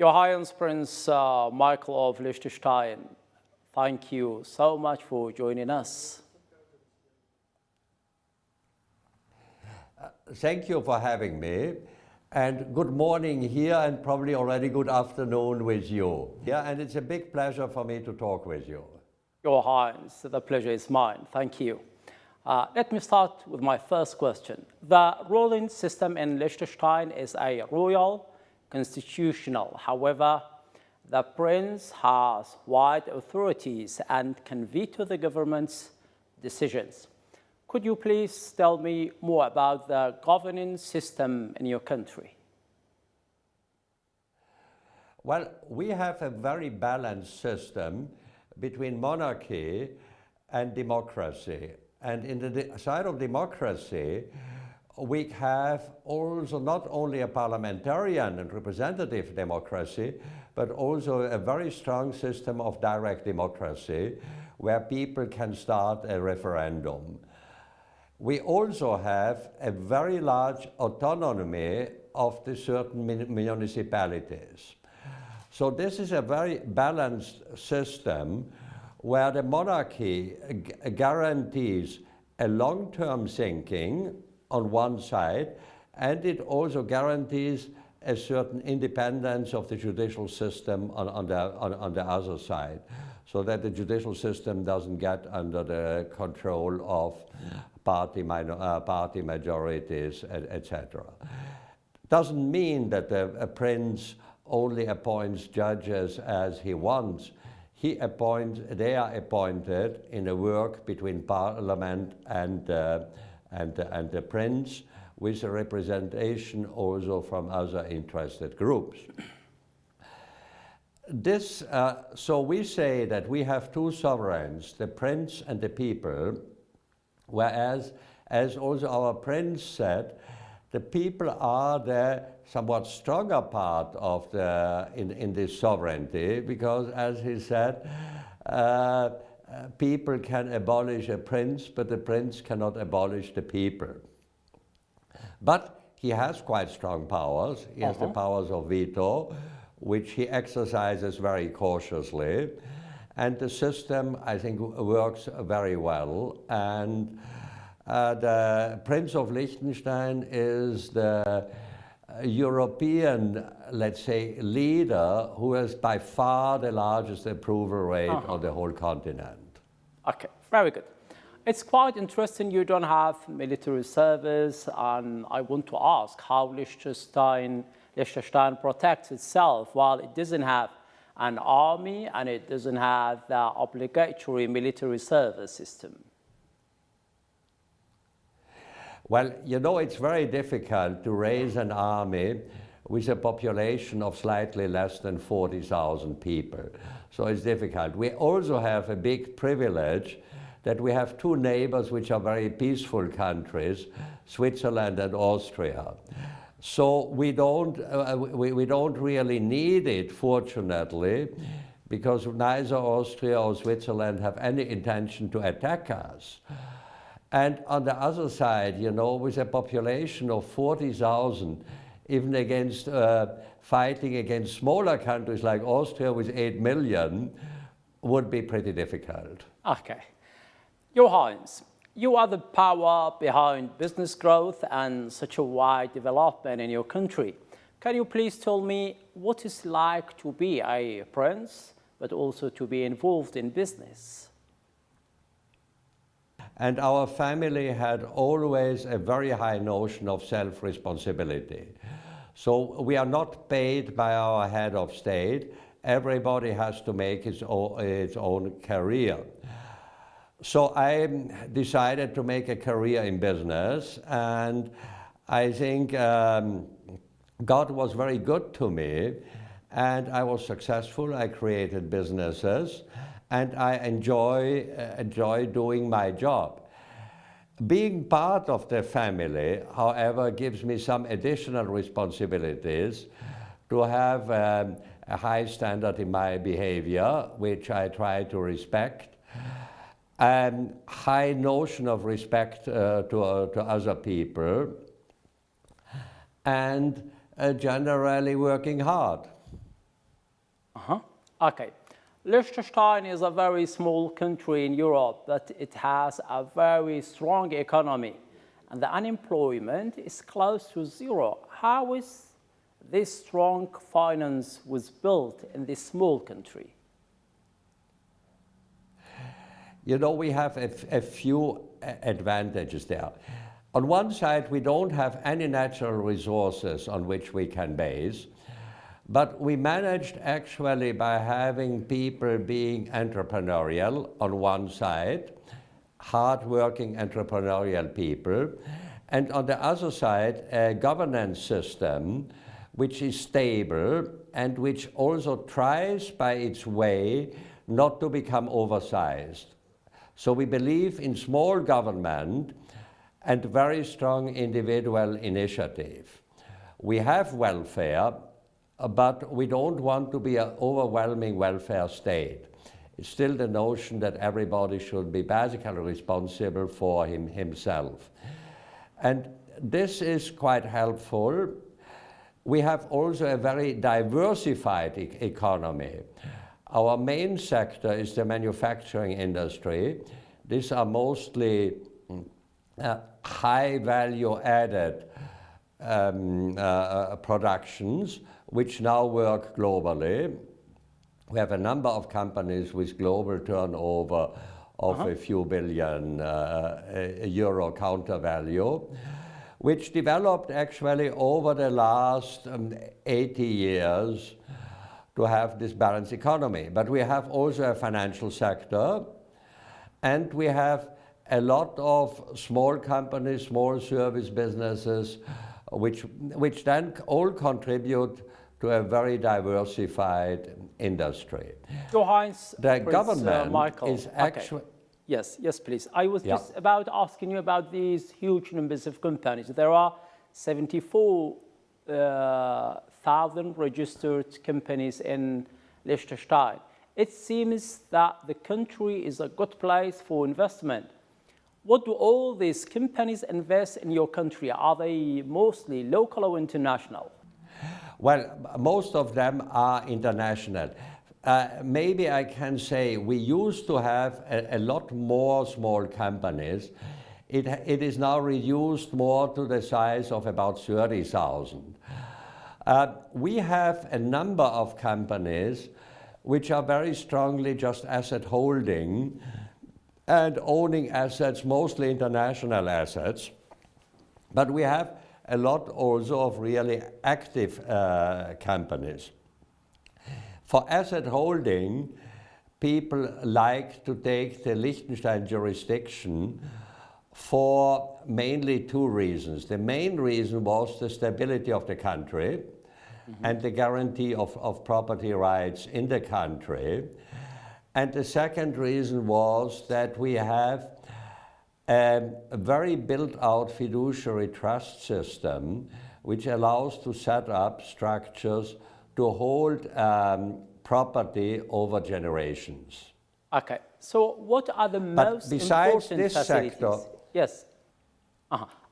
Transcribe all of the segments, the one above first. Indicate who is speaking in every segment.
Speaker 1: Your Highness Prince Michael of Liechtenstein, thank you so much for joining us.
Speaker 2: Thank you for having me, and good morning here and probably already good afternoon with you. Yeah, and it's a big pleasure for me to talk with you.
Speaker 1: Your Highness, the pleasure is mine. Thank you. Let me start with my first question. The ruling system in Liechtenstein is a royal constitutional. However, the prince has wide authorities and can veto the government's decisions. Could you please tell me more about the governing system in your country?
Speaker 2: Well, we have a very balanced system between monarchy and democracy. And in the side of democracy, we have also not only a parliamentarian and representative democracy, but also a very strong system of direct democracy where people can start a referendum. We also have a very large autonomy of the certain municipalities. So this is a very balanced system where the monarchy guarantees a long-term thinking on one side, and it also guarantees a certain independence of the judicial system on the other side, so that the judicial system doesn't get under the control of party majorities, etc. Doesn't mean that a prince only appoints judges as he wants. They are appointed in a work between parliament and the prince, with a representation also from other interested groups. So we say that we have two sovereigns, the prince and the people, whereas, as also our prince said, the people are the somewhat stronger part of in this sovereignty, because, as he said, people can abolish a prince, but the prince cannot abolish the people. But he has quite strong powers. He has the powers of veto, which he exercises very cautiously. And the system, I think, works very well. And the Prince of Liechtenstein is the European, let's say, leader who has by far the largest approval rate on the whole continent.
Speaker 1: Okay, very good. It's quite interesting you don't have military service, and I want to ask how Liechtenstein protects itself while it doesn't have an army and it doesn't have the obligatory military service system.
Speaker 2: Well, you know, it's very difficult to raise an army with a population of slightly less than 40,000 people. So it's difficult. We also have a big privilege that we have two neighbors which are very peaceful countries, Switzerland and Austria. So we don't really need it, fortunately, because neither Austria or Switzerland have any intention to attack us. And on the other side, you know, with a population of 40,000, even against fighting against smaller countries like Austria with 8 million, would be pretty difficult.
Speaker 1: Okay. Your Highness, you are the power behind business growth and such a wide development in your country. Can you please tell me what it's like to be a prince, but also to be involved in business?
Speaker 2: And our family had always a very high notion of self-responsibility. So we are not paid by our head of state. Everybody has to make its own career. So I decided to make a career in business, and I think God was very good to me, and I was successful. I created businesses, and I enjoy doing my job. Being part of the family, however, gives me some additional responsibilities to have a high standard in my behavior, which I try to respect, and high notion of respect to other people, and generally working hard.
Speaker 1: Okay. Liechtenstein is a very small country in Europe, but it has a very strong economy, and the unemployment is close to zero. How is this strong finance was built in this small country?
Speaker 2: You know, we have a few advantages there. On one side, we don't have any natural resources on which we can base, but we managed actually by having people being entrepreneurial on one side, hard-working entrepreneurial people, and on the other side, a governance system which is stable and which also tries by its way not to become oversized. So we believe in small government and very strong individual initiative. We have welfare, but we don't want to be an overwhelming welfare state. It's still the notion that everybody should be basically responsible for himself. And this is quite helpful. We have also a very diversified economy. Our main sector is the manufacturing industry. These are mostly high value added productions which now work globally. We have a number of companies with global turnover of a few billion euro counter value, which developed actually over the last 80 years to have this balanced economy. But we have also a financial sector, and we have a lot of small companies, small service businesses, which then all contribute to a very diversified industry.
Speaker 1: Johannes,
Speaker 2: The
Speaker 1: Prince,
Speaker 2: government
Speaker 1: Michael.
Speaker 2: is actually...
Speaker 1: Okay. Yes, please. I was just about asking you about these huge numbers of companies. There are 74,000 registered companies in Liechtenstein. It seems that the country is a good place for investment. What do all these companies invest in your country? Are they mostly local or international?
Speaker 2: Well, most of them are international. Maybe I can say we used to have a lot more small companies. It is now reduced more to the size of about 30,000. We have a number of companies which are very strongly just asset holding and owning assets, mostly international assets. But we have a lot also of really active companies. For asset holding, people like to take the Liechtenstein jurisdiction for mainly two reasons. The main reason was the stability of the country and the guarantee of property rights in the country. And the second reason was that we have a very built-out fiduciary trust system which allows to set up structures to hold property over generations.
Speaker 1: Okay, so what are the most important
Speaker 2: this
Speaker 1: facilities?
Speaker 2: Sector,
Speaker 1: yes.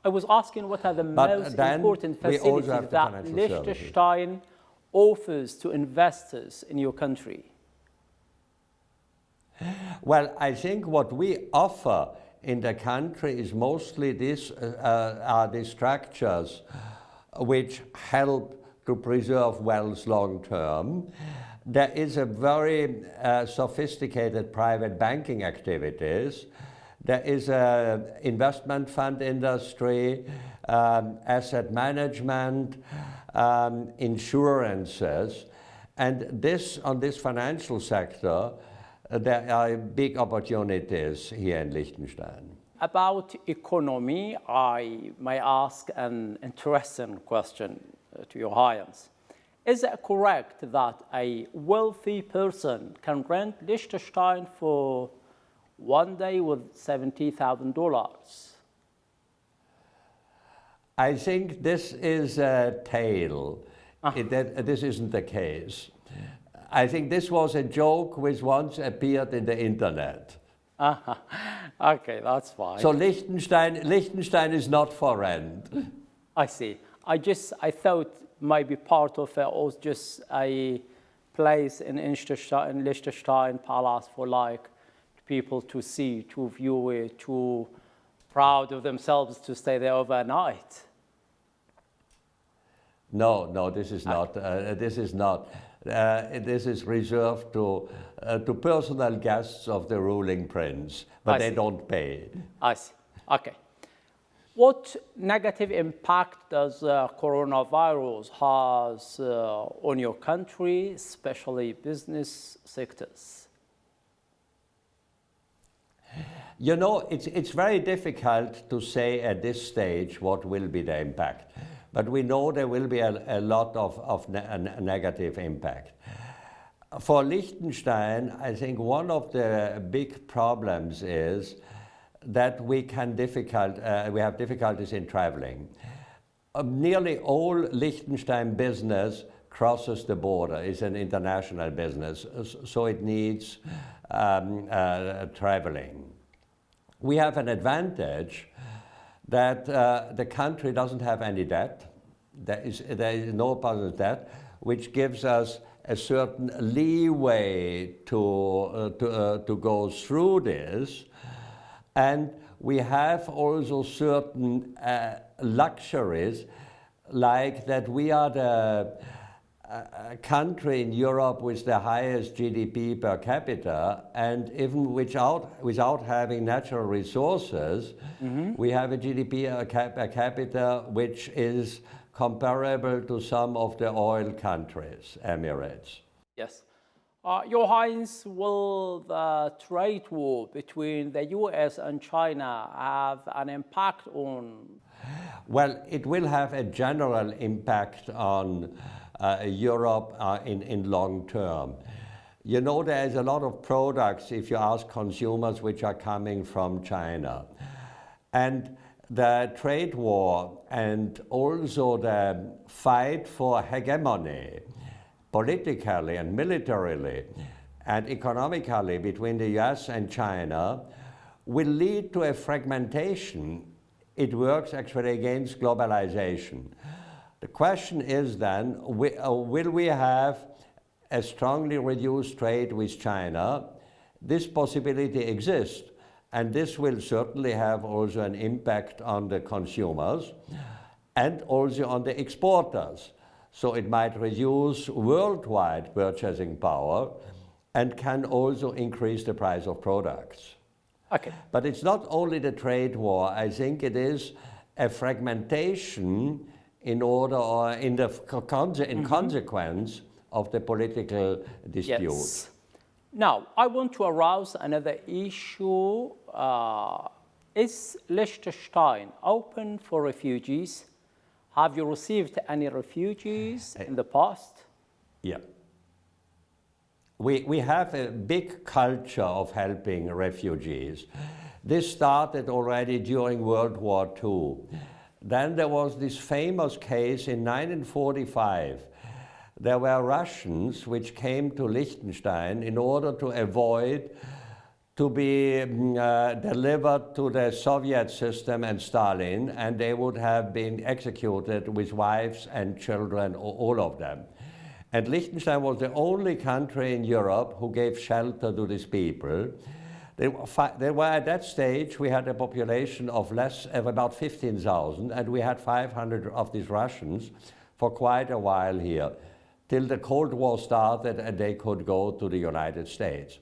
Speaker 1: I was asking what are the most important facilities that Liechtenstein offers to investors in your country?
Speaker 2: Well, I think what we offer in the country is mostly these structures which help to preserve wealth long term. There is a very sophisticated private banking activities. There is an investment fund industry, asset management, insurances, and on this financial sector, there are big opportunities here in Liechtenstein.
Speaker 1: About economy, I may ask an interesting question to your Highness. Is it correct that a wealthy person can rent Liechtenstein for one day with $70,000?
Speaker 2: I think this is a tale. This isn't the case. I think this was a joke which once appeared in the internet.
Speaker 1: Okay, that's fine.
Speaker 2: So Liechtenstein is not for rent.
Speaker 1: I see. I thought maybe part of it was just a place in Liechtenstein Palace for like people to see, to view it, to proud of themselves to stay there overnight?
Speaker 2: No, this is not. This is not. This is reserved to personal guests of the ruling prince, but they don't pay.
Speaker 1: I see. Okay. What negative impact does coronavirus has on your country, especially business sectors?
Speaker 2: You know, it's very difficult to say at this stage what will be the impact. But we know there will be a lot of negative impact. For Liechtenstein, I think one of the big problems is that we have difficulties in traveling. Nearly all Liechtenstein business crosses the border, is an international business, so it needs traveling. We have an advantage that the country doesn't have any debt. There is no public debt, which gives us a certain leeway to go through this. And we have also certain luxuries, like that we are the country in Europe with the highest GDP per capita, and even without having natural resources, we have a GDP per capita which is comparable to some of the oil countries, Emirates.
Speaker 1: Yes. Your Highness, will the trade war between the US and China have an impact on?
Speaker 2: Well, it will have a general impact on Europe in long term. You know, there is a lot of products, if you ask consumers, which are coming from China. And the trade war and also the fight for hegemony, politically and militarily and economically between the US and China, will lead to a fragmentation. It works actually against globalization. The question is then, will we have a strongly reduced trade with China? This possibility exists, and this will certainly have also an impact on the consumers and also on the exporters. So it might reduce worldwide purchasing power and can also increase the price of products.
Speaker 1: Okay.
Speaker 2: But it's not only the trade war. I think it is a fragmentation in order or in consequence of the political dispute.
Speaker 1: Yes. Now, I want to arouse another issue. Is Liechtenstein open for refugees? Have you received any refugees in the past?
Speaker 2: Yeah. We have a big culture of helping refugees. This started already during World War II. Then there was this famous case in 1945. There were Russians which came to Liechtenstein in order to avoid to be delivered to the Soviet system and Stalin, and they would have been executed with wives and children, all of them. And Liechtenstein was the only country in Europe who gave shelter to these people. They were at that stage, we had a population of about 15,000, and we had 500 of these Russians for quite a while here, till the Cold War started and they could go to the United States.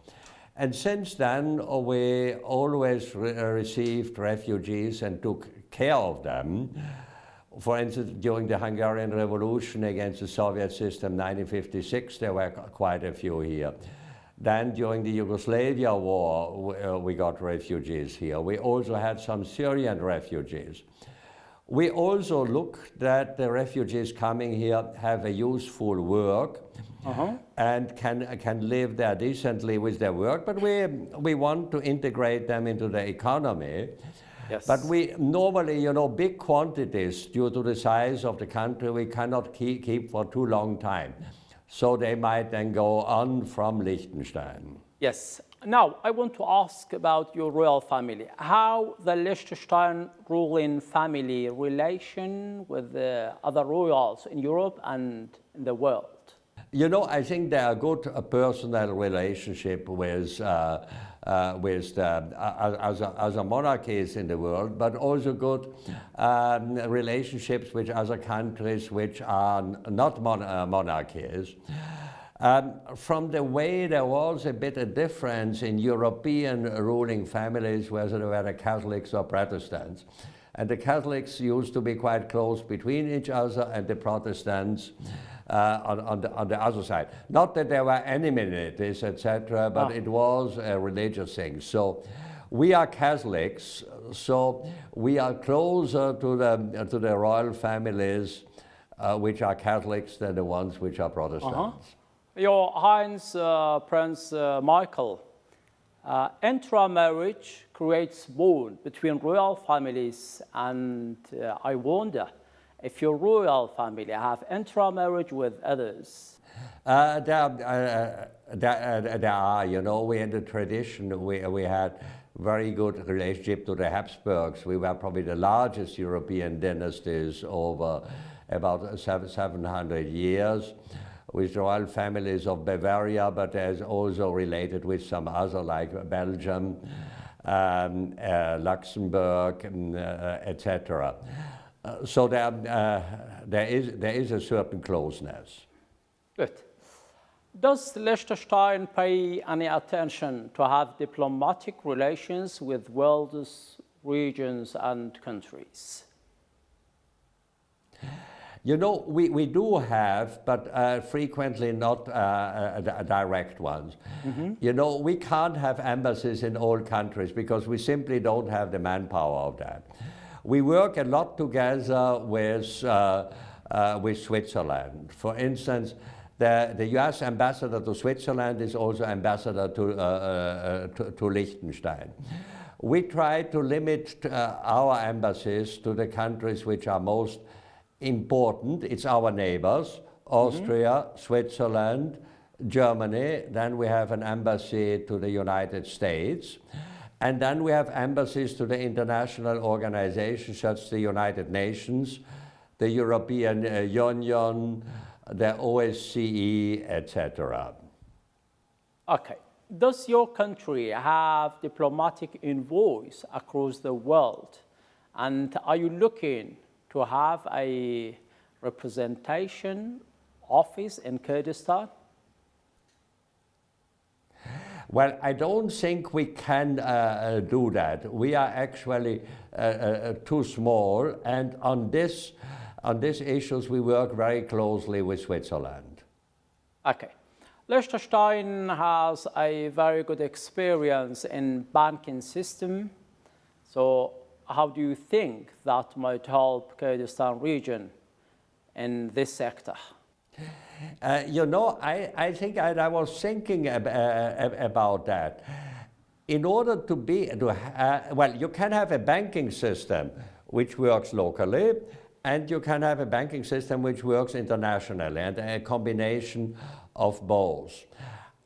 Speaker 2: And since then, we always received refugees and took care of them. For instance, during the Hungarian Revolution against the Soviet system, 1956, there were quite a few here. Then during the Yugoslavia war, we got refugees here. We also had some Syrian refugees. We also look that the refugees coming here have a useful work and can live there decently with their work, but we want to integrate them into the economy.
Speaker 1: Yes.
Speaker 2: But we normally, you know, big quantities, due to the size of the country, we cannot keep for too long time. So they might then go on from Liechtenstein.
Speaker 1: Yes. Now, I want to ask about your royal family. How the Liechtenstein ruling family relation with the other royals in Europe and in the world?
Speaker 2: You know, I think there are good personal relationship with the other monarchies in the world, but also good relationships with other countries which are not monarchies. From the way there was a bit of difference in European ruling families, whether they were the Catholics or Protestants. And the Catholics used to be quite close between each other, and the Protestants on the other side. Not that there were enmities, etc., but it was a religious thing. So we are Catholics, so we are closer to the royal families which are Catholics than the ones which are Protestants.
Speaker 1: Your Highness Prince Michael, intramarriage creates bond between royal families, and I wonder if your royal family have intramarriage with others.
Speaker 2: There are, you know, we in the tradition, we had very good relationship to the Habsburgs. We were probably the largest European dynasties over about 700 years, with royal families of Bavaria, but there's also related with some other, like Belgium, Luxembourg, etc. So there is a certain closeness.
Speaker 1: Good. Does Liechtenstein pay any attention to have diplomatic relations with world's regions and countries?
Speaker 2: You know, we do have, but frequently not direct ones. You know, we can't have embassies in all countries because we simply don't have the manpower of that. We work a lot together with Switzerland. For instance, the US ambassador to Switzerland is also ambassador to Liechtenstein. We try to limit our embassies to the countries which are most important. It's our neighbors, Austria, Switzerland, Germany. Then we have an embassy to the United States. And then we have embassies to the international organizations such as the United Nations, the European Union, the OSCE, etc.
Speaker 1: Okay. Does your country have diplomatic envoys across the world? And are you looking to have a representation office in Kurdistan?
Speaker 2: Well, I don't think we can do that. We are actually too small, and on these issues we work very closely with Switzerland.
Speaker 1: Okay. Liechtenstein has a very good experience in banking system. So how do you think that might help Kurdistan region in this sector?
Speaker 2: You know, I think I was thinking about that. In order to be, well, you can have a banking system which works locally, and you can have a banking system which works internationally, and a combination of both.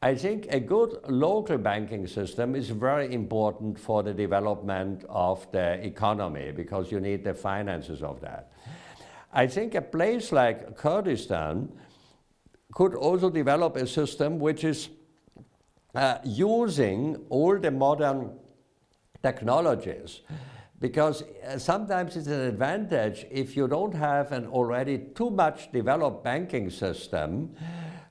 Speaker 2: I think a good local banking system is very important for the development of the economy, because you need the finances of that. I think a place like Kurdistan could also develop a system which is using all the modern technologies, because sometimes it's an advantage if you don't have an already too much developed banking system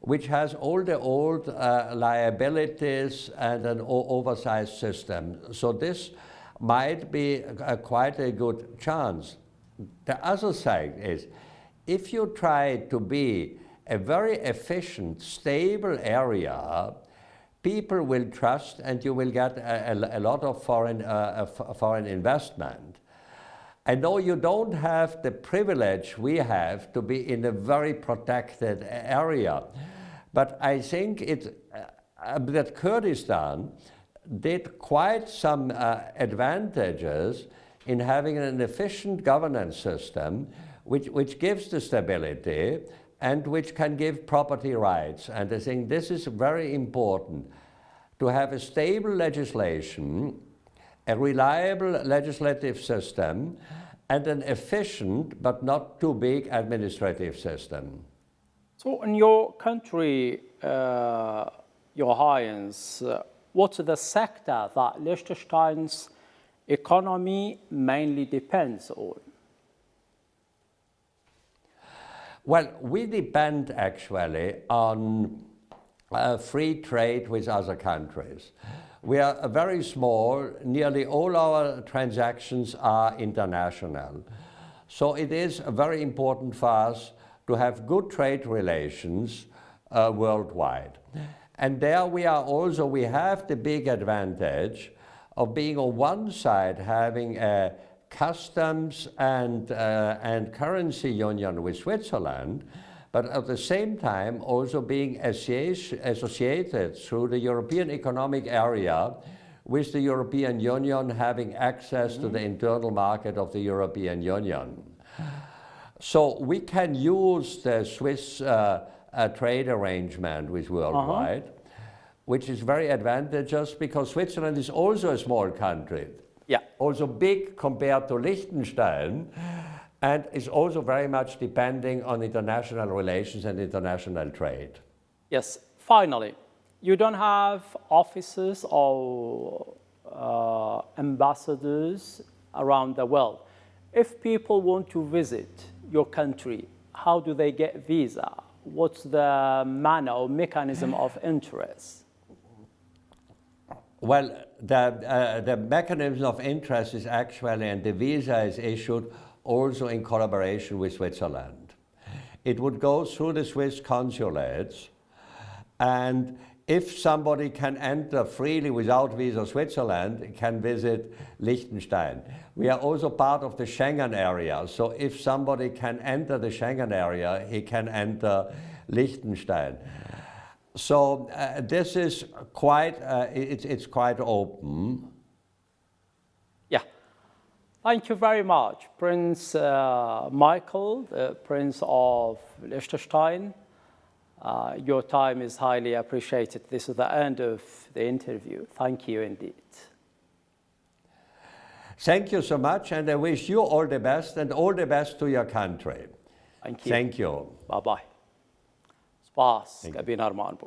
Speaker 2: which has all the old liabilities and an oversized system. So this might be quite a good chance. The other side is, if you try to be a very efficient, stable area, people will trust, and you will get a lot of foreign investment. I know you don't have the privilege we have to be in a very protected area, but I think that Kurdistan did quite some advantages in having an efficient governance system which gives the stability and which can give property rights. And I think this is very important, to have a stable legislation, a reliable legislative system, and an efficient but not too big administrative system.
Speaker 1: So in your country, Your Highness, what's the sector that Liechtenstein's economy mainly depends on?
Speaker 2: Well, we depend actually on free trade with other countries. We are very small, nearly all our transactions are international. So it is very important for us to have good trade relations worldwide. And there we have the big advantage of being on one side having a customs and currency union with Switzerland, but at the same time also being associated through the European Economic Area with the European Union, having access to the internal market of the European Union. So we can use the Swiss trade arrangement with worldwide, which is very advantageous because Switzerland is also a small country.
Speaker 1: Yeah.
Speaker 2: Also big compared to Liechtenstein, and is also very much depending on international relations and international trade.
Speaker 1: Yes. Finally, you don't have offices or ambassadors around the world. If people want to visit your country, how do they get visa? What's the manner or mechanism of interest?
Speaker 2: Well, the mechanism of interest is actually, and the visa is issued also in collaboration with Switzerland. It would go through the Swiss consulates, and if somebody can enter freely without visa Switzerland, can visit Liechtenstein. We are also part of the Schengen area, so if somebody can enter the Schengen area, he can enter Liechtenstein. So this is quite, it's quite open.
Speaker 1: Yeah. Thank you very much, Prince Michael, the Prince of Liechtenstein. Your time is highly appreciated. This is the end of the interview. Thank you indeed.
Speaker 2: Thank you so much, and I wish you all the best, and all the best to your country.
Speaker 1: Thank you.
Speaker 2: Thank you.
Speaker 1: Bye-bye. Spas, Kabin Arman.